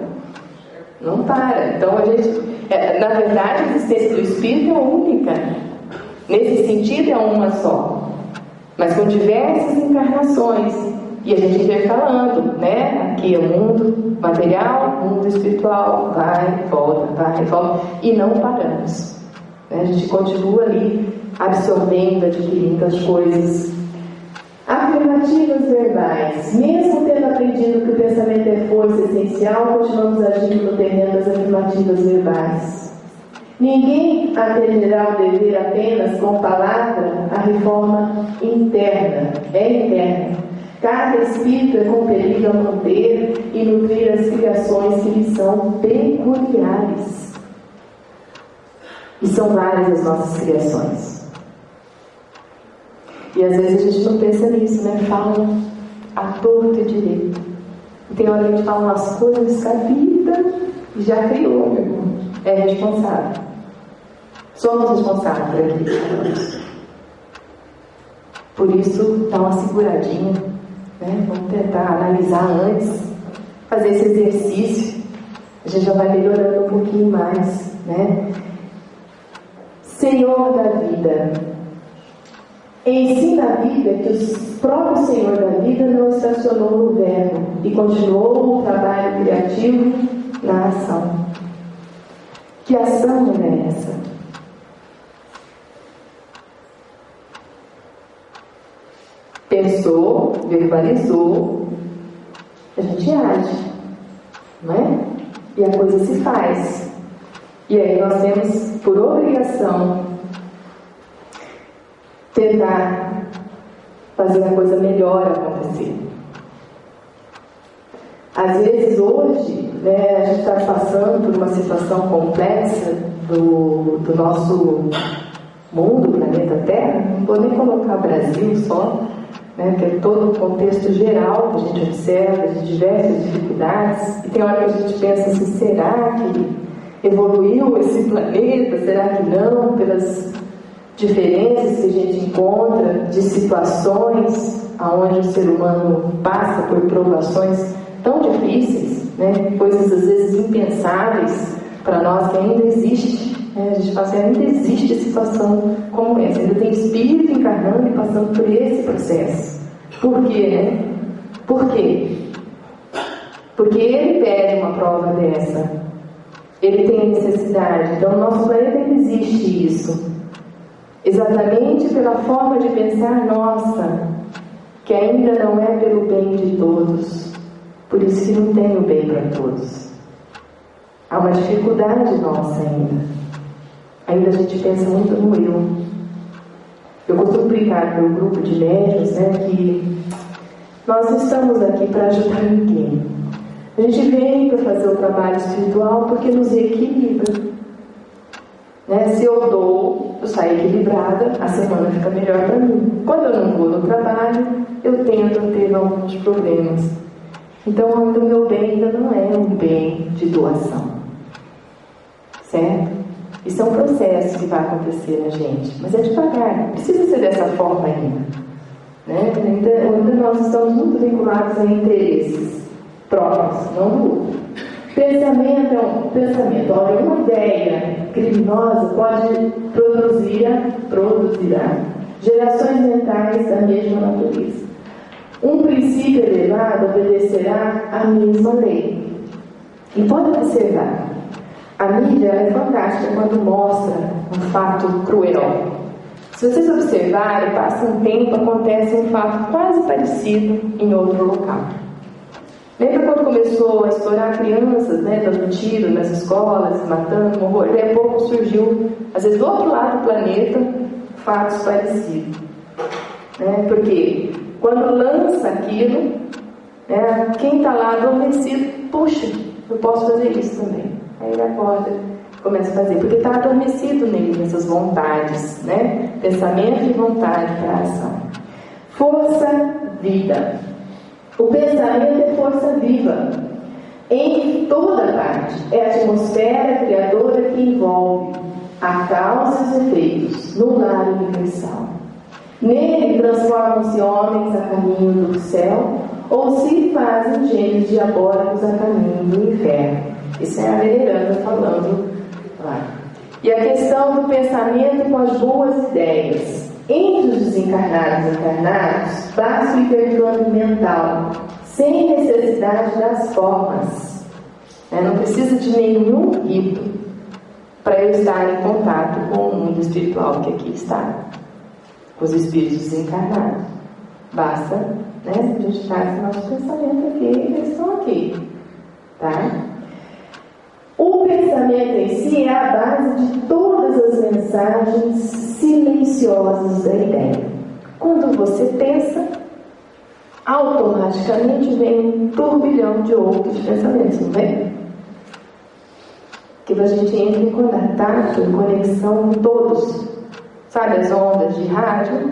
Então a gente, na verdade, a existência do espírito é única. Nesse sentido é uma só, mas com diversas encarnações. E a gente intercalando, Aqui é o mundo material, mundo espiritual, vai, volta, e não paramos. A gente continua ali absorvendo, adquirindo as coisas. Afirmativas verbais. Mesmo tendo aprendido que o pensamento é força essencial, continuamos agindo no terreno das afirmativas verbais. Ninguém atenderá o dever apenas com palavra a reforma interna. É interna. Cada espírito é compelido a manter e nutrir as criações que lhe são peculiares. E são várias as nossas criações. E às vezes a gente não pensa nisso, né? Fala à torto e direito. E tem hora que a gente fala umas coisas que a vida já criou, meu irmão. É responsável. Somos responsáveis por aquilo que falamos. Por isso, dá uma seguradinha, né? Vamos tentar analisar antes, fazer esse exercício. A gente já vai melhorando um pouquinho mais, né? Senhor da vida. Ensina a vida que o próprio Senhor da vida não estacionou no verbo e continuou o trabalho criativo na ação. Que ação é essa? Pensou, verbalizou, a gente age, não é? E a coisa se faz. E aí nós temos por obrigação tentar fazer a coisa melhor acontecer. Às vezes hoje, né, a gente está passando por uma situação complexa do nosso mundo, planeta Terra. Não vou nem colocar Brasil só, né, que é todo o contexto geral que a gente observa de diversas dificuldades. E tem hora que a gente pensa assim, será que evoluiu esse planeta? Será que não? Pelas diferenças que a gente encontra de situações onde o ser humano passa por provações tão difíceis, né? Coisas às vezes impensáveis para nós que ainda existe, né? A gente fala assim, ainda existe situação como essa, ainda tem espírito encarnando e passando por esse processo. Por quê, né? Por quê? Porque ele pede uma prova dessa, ele tem necessidade. Então no nosso planeta ainda existe isso, exatamente pela forma de pensar nossa, que ainda não é pelo bem de todos. Por isso que não tem o bem para todos. Há uma dificuldade nossa ainda. Ainda a gente pensa muito no eu. Eu costumo brincar com o grupo de médiuns, né, que nós não estamos aqui para ajudar ninguém. A gente vem para fazer o trabalho espiritual porque nos equilibra. Né? Se eu dou, eu saio equilibrada, a semana fica melhor para mim. Quando eu não vou no trabalho, eu tento ter alguns problemas. Então, o meu bem ainda não é um bem de doação. Certo? Isso é um processo que vai acontecer na gente, mas é devagar, não precisa ser dessa forma ainda. Né? Ainda nós estamos muito vinculados a interesses próprios, não do outro. Pensamento é um pensamento. Olha, uma ideia criminosa pode produzirá gerações mentais da mesma natureza. Um princípio elevado obedecerá à mesma lei. E pode observar, a mídia é fantástica quando mostra um fato cruel. Se vocês observarem, passa um tempo, acontece um fato quase parecido em outro local. Lembra quando começou a estourar crianças, né, dando tiro nas escolas, matando, um horror? Daí a pouco surgiu, às vezes do outro lado do planeta, fatos parecidos. Né? Porque quando lança aquilo, né, quem está lá adormecido, puxa, eu posso fazer isso também. Aí ele acorda, começa a fazer, porque está adormecido nele, nessas vontades, né? Pensamento e vontade para a ação. Força, vida. O pensamento é força viva, em toda parte. É a atmosfera criadora que envolve a causa e os efeitos no lar universal. Nele transformam-se homens a caminho do céu ou se fazem gênios diabólicos a caminho do inferno. Isso é a Veneranda falando lá. E a questão do pensamento com as boas ideias. Entre os desencarnados e encarnados, basta o intercâmbio mental, sem necessidade das formas. Não precisa de nenhum rito para eu estar em contato com o mundo espiritual que aqui está, com os espíritos desencarnados. Basta, né, a gente estar com o nosso pensamento aqui, eles estão aqui. Tá? O pensamento em si é a base de todas as mensagens silenciosas da ideia. Quando você pensa, automaticamente vem um turbilhão de outros pensamentos, não vem? que a gente entra em contato, em conexão com todos. Sabe as ondas de rádio?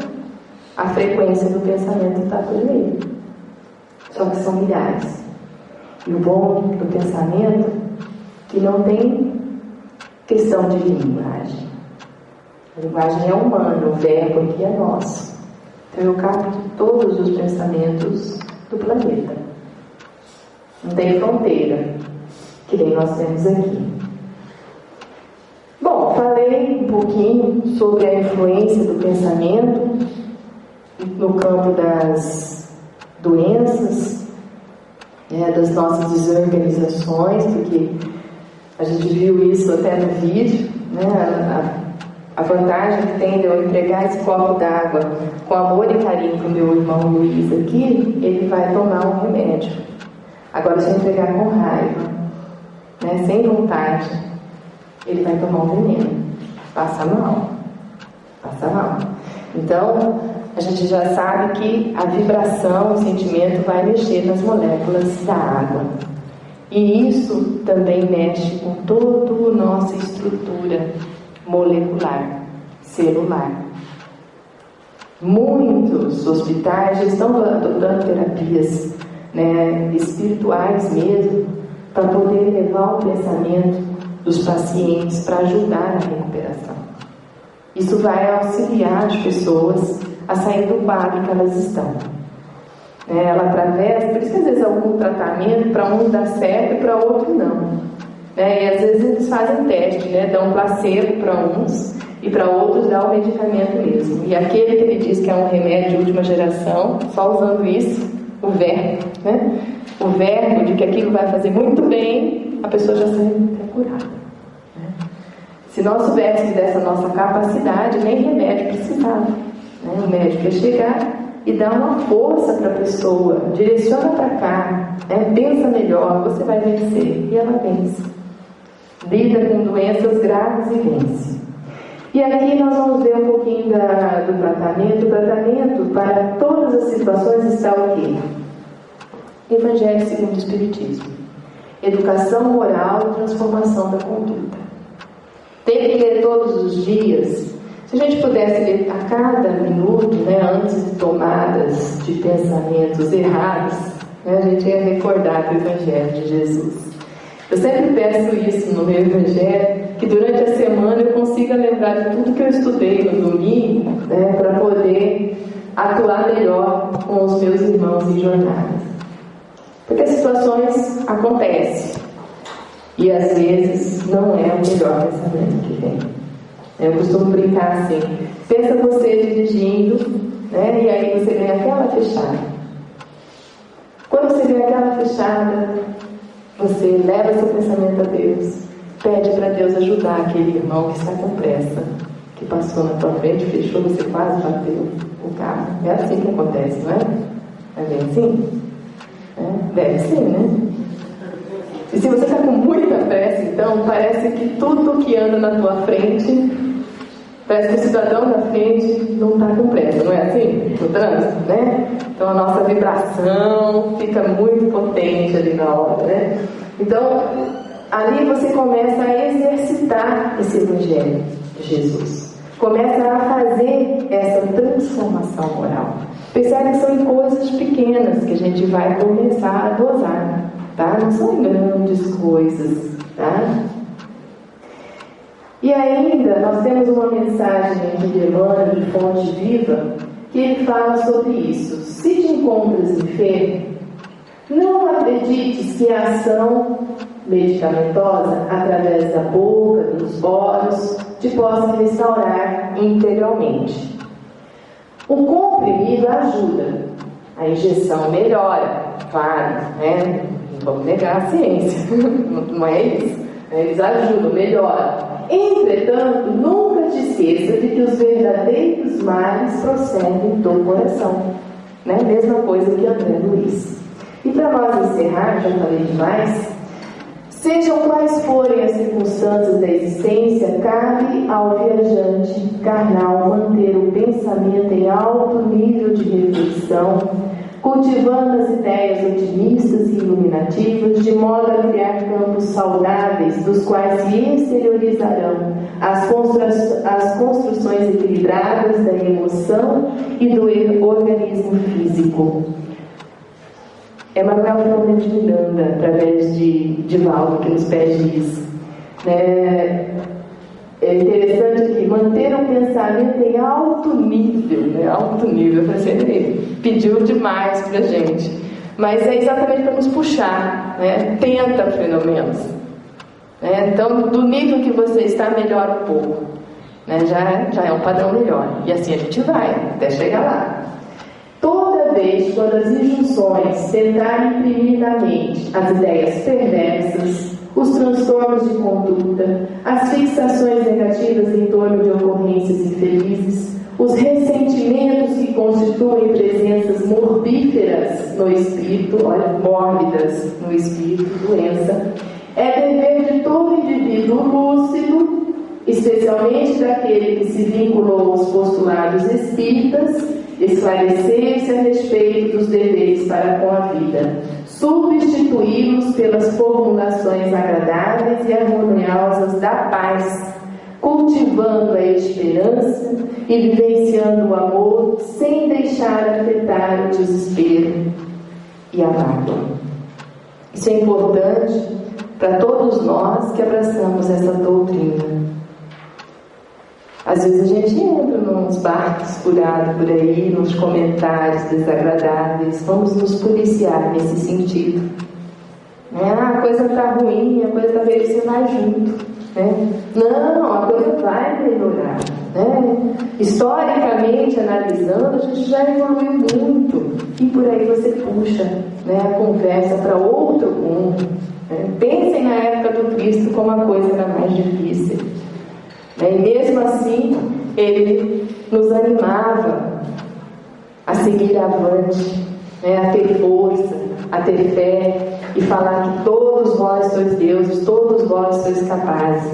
A frequência do pensamento está por meio. Só que são milhares. E o bom do pensamento que não tem questão de linguagem. A linguagem é humana, o verbo aqui é nosso. Então eu capto todos os pensamentos do planeta. Não tem fronteira, que nem nós temos aqui. Bom, falei um pouquinho sobre a influência do pensamento no campo das doenças, das nossas desorganizações, porque a gente viu isso até no vídeo, né? A vantagem que tem de eu entregar esse copo d'água com amor e carinho para o meu irmão Luiz aqui, ele vai tomar um remédio. Agora, se eu entregar com raiva, né, sem vontade, ele vai tomar um veneno. Passa mal. Passa mal. Então, a gente já sabe que a vibração, o sentimento vai mexer nas moléculas da água. E isso também mexe com toda a nossa estrutura molecular, celular. Muitos hospitais já estão adotando terapias, né, espirituais mesmo, para poder levar o pensamento dos pacientes para ajudar na recuperação. Isso vai auxiliar as pessoas a sair do quadro que elas estão. Ela atravessa, por isso que às vezes algum tratamento para um dá certo e para outro não. E às vezes eles fazem teste, né? Dão placebo para uns e para outros dá o medicamento mesmo. E aquele que ele diz que é um remédio de última geração, só usando isso, o verbo, né? O verbo de que aquilo vai fazer muito bem, a pessoa já sai até curada. Né? Se nós soubéssemos dessa nossa capacidade, nem remédio precisava. Né? O médico ia chegar e dar uma força para a pessoa, direciona para cá, né? Pensa melhor, você vai vencer. E ela vence. Lida com doenças graves e vence. E aqui nós vamos ver um pouquinho do tratamento. O tratamento para todas as situações está o quê? Evangelho segundo o Espiritismo. Educação moral e transformação da conduta. Tem que ler todos os dias. Se a gente pudesse ler a cada minuto, né, antes de tomadas de pensamentos errados, né, a gente ia recordar do Evangelho de Jesus. Eu sempre peço isso no meu Evangelho, que durante a semana eu consiga lembrar de tudo que eu estudei no domingo, né, para poder atuar melhor com os meus irmãos em jornada. Porque as situações acontecem e às vezes não é o melhor pensamento que vem. Eu costumo brincar assim, pensa você dirigindo, né, e aí você vê aquela fechada. Quando você vê aquela fechada, você leva seu pensamento a Deus, pede para Deus ajudar aquele irmão que está com pressa, que passou na tua frente, fechou, você quase bateu o carro. É assim que acontece, não é? É bem assim? Deve ser, né? E se você está com muita pressa, então, parece que tudo que anda na tua frente, parece que o cidadão da frente não está com pressa, não é assim? No trânsito, né? Então a nossa vibração fica muito potente ali na hora, né? Então, ali você começa a exercitar esse Evangelho de Jesus. Começa a fazer essa transformação moral. Percebe que são em coisas pequenas que a gente vai começar a dosar, tá? Não são grandes coisas, tá? E ainda nós temos uma mensagem aqui de Emmanuel, de Fonte Viva, que ele fala sobre isso. Se te encontras enfermo, não acredites que a ação medicamentosa, através da boca, dos poros, te possa restaurar interiormente. O comprimido ajuda, a injeção melhora, claro, né? Não vamos negar a ciência, não é isso. Eles ajudam, melhoram. Entretanto, nunca te esqueça de que os verdadeiros males procedem do coração. Né? Mesma coisa que André Luiz. E para nós encerrar, já falei demais, sejam quais forem as circunstâncias da existência, cabe ao viajante carnal manter o pensamento em alto nível de reflexão, cultivando as ideias otimistas e iluminativas, de modo a criar campos saudáveis, dos quais se exteriorizarão as construções equilibradas da emoção e do organismo físico. Manuel Fernandes de Miranda, através de Valdo, que nos pede isso. É interessante que manter um pensamento em alto nível, alto nível, ele pediu demais pra gente, mas é exatamente para nos puxar, tenta pelo menos, então do nível que você está, melhora um pouco, já é um padrão melhor, e assim a gente vai até chegar lá. Toda vez quando as injunções tentarem imprimir na mente as ideias perversas, os transtornos de conduta, as fixações negativas em torno de ocorrências infelizes, os ressentimentos que constituem presenças morbíferas no espírito, mórbidas no espírito, doença, é dever de todo indivíduo lúcido, especialmente daquele que se vinculou aos postulados espíritas, esclarecer-se a respeito dos deveres para com a vida, substituí-los pelas formulações agradáveis e harmoniosas da paz, cultivando a esperança e vivenciando o amor sem deixar afetar o desespero e a mágoa. Isso é importante para todos nós que abraçamos essa doutrina. Às vezes a gente entra nos barcos furados por aí, nos comentários desagradáveis. Vamos nos policiar nesse sentido. A coisa está ruim, a coisa está feia, você vai junto. Não, a coisa vai melhorar. Historicamente analisando, a gente já evoluiu muito. E por aí você puxa a conversa para outro mundo. Pensem na época do Cristo como a coisa era mais difícil. E mesmo assim, ele nos animava a seguir avante, a ter força, a ter fé e falar que todos vós sois deuses, todos vós sois capazes.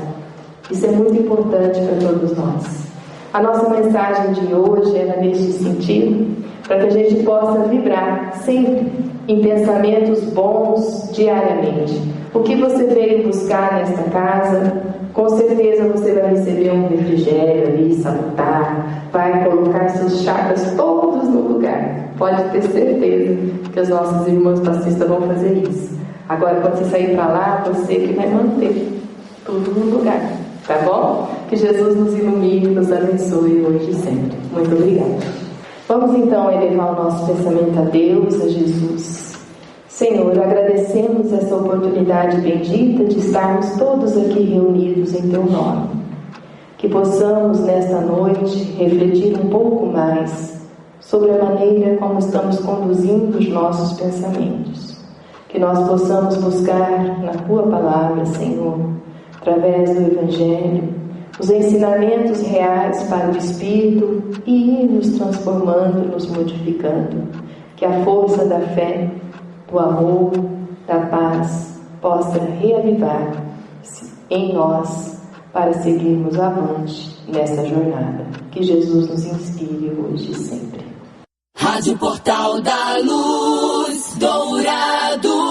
Isso é muito importante para todos nós. A nossa mensagem de hoje era neste sentido, para que a gente possa vibrar sempre em pensamentos bons diariamente. O que você veio buscar nesta casa, com certeza você vai receber um refrigério ali, salutar, vai colocar seus chakras todos no lugar. Pode ter certeza que as nossas irmãs passistas vão fazer isso. Agora, quando você sair para lá, você que vai manter tudo no lugar, tá bom? Que Jesus nos ilumine, nos abençoe hoje e sempre. Muito obrigada. Vamos então elevar o nosso pensamento a Deus, a Jesus. Senhor, agradecemos essa oportunidade bendita de estarmos todos aqui reunidos em Teu nome. Que possamos nesta noite refletir um pouco mais sobre a maneira como estamos conduzindo os nossos pensamentos. Que nós possamos buscar na Tua Palavra, Senhor, através do Evangelho, os ensinamentos reais para o Espírito e ir nos transformando, nos modificando. Que a força da fé, do amor, da paz, possa reavivar-se em nós para seguirmos avante nessa jornada. Que Jesus nos inspire hoje e sempre. Rádio Portal da Luz, Dourado.